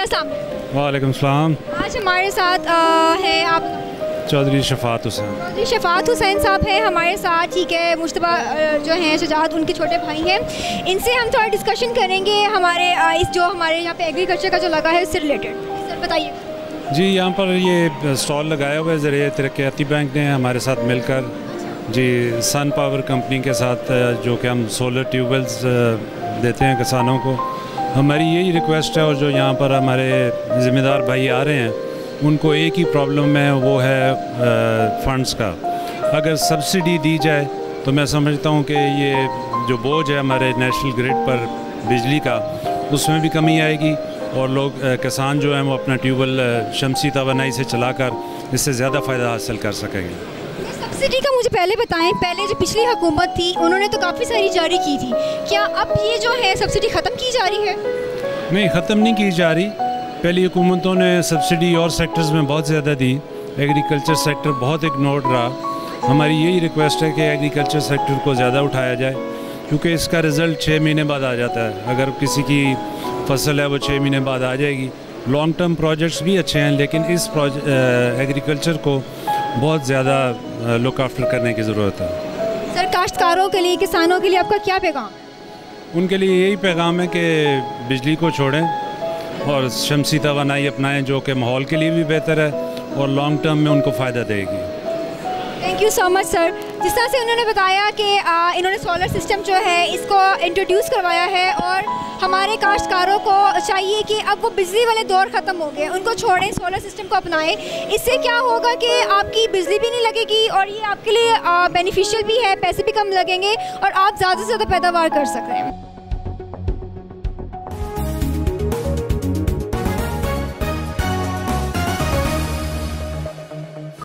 अस्सलाम वालेकुम। वालेकुम सलाम। आज हमारे साथ है आप चौधरी शफात हुसैन। चौधरी शफात हुसैन साहब हैं हमारे साथ, ठीक है। मुश्तबा जो हैं शुजात उनके छोटे भाई हैं। इनसे हम थोड़ा डिस्कशन करेंगे हमारे हमारे यहाँ पे एग्रीकल्चर का जो लगा है उससे रिलेटेड। सर बताइए जी, यहाँ पर ये स्टॉल लगाया हुआ है ज़रिए तरक्याती बैंक ने हमारे साथ मिलकर जी, सन पावर कंपनी के साथ, जो कि हम सोलर ट्यूबवेल्स देते हैं किसानों को। हमारी यही रिक्वेस्ट है, और जो यहाँ पर हमारे ज़िम्मेदार भाई आ रहे हैं उनको एक ही प्रॉब्लम है, वो है फंड्स का। अगर सब्सिडी दी जाए तो मैं समझता हूँ कि ये जो बोझ है हमारे नेशनल ग्रिड पर बिजली का, उसमें भी कमी आएगी और लोग किसान जो हैं वो अपना ट्यूबवेल शमसी तवानाई से चलाकर इससे ज़्यादा फ़ायदा हासिल कर सकेंगे। सब्सिडी का मुझे पहले बताएं, पहले जो पिछली हुकूमत थी उन्होंने तो काफ़ी सारी जारी की थी, क्या अब ये जो है सब्सिडी ख़त्म की जा रही है? नहीं, ख़त्म नहीं की जा रही। पहली हुकूमतों ने सब्सिडी और सेक्टर्स में बहुत ज़्यादा दी, एग्रीकल्चर सेक्टर बहुत इग्नोर्ड रहा। हमारी यही रिक्वेस्ट है कि एग्रीकल्चर सेक्टर को ज़्यादा उठाया जाए, क्योंकि इसका रिज़ल्ट 6 महीने बाद आ जाता है। अगर किसी की फसल है वो 6 महीने बाद आ जाएगी। लॉन्ग टर्म प्रोजेक्ट्स भी अच्छे हैं, लेकिन इस एग्रीकल्चर को बहुत ज़्यादा लुक आफ्टर करने की ज़रूरत है। सर काश्तकारों के लिए, किसानों के लिए आपका क्या पैगाम? उनके लिए यही पैगाम है कि बिजली को छोड़ें और शमसी तवानाई अपनाएं, जो कि माहौल के लिए भी बेहतर है और लॉन्ग टर्म में उनको फ़ायदा देगी। Thank you so much sir. जिस तरह से उन्होंने बताया कि इन्होंने सोलर सिस्टम जो है इसको इंट्रोड्यूस करवाया है, और हमारे काश्तकारों को चाहिए कि अब वो बिजली वाले दौर ख़त्म हो गए, उनको छोड़ें, सोलर सिस्टम को अपनाएं। इससे क्या होगा कि आपकी बिजली भी नहीं लगेगी और ये आपके लिए बेनिफिशियल भी है, पैसे भी कम लगेंगे और आप ज़्यादा से ज़्यादा पैदावार कर सक रहे हैं।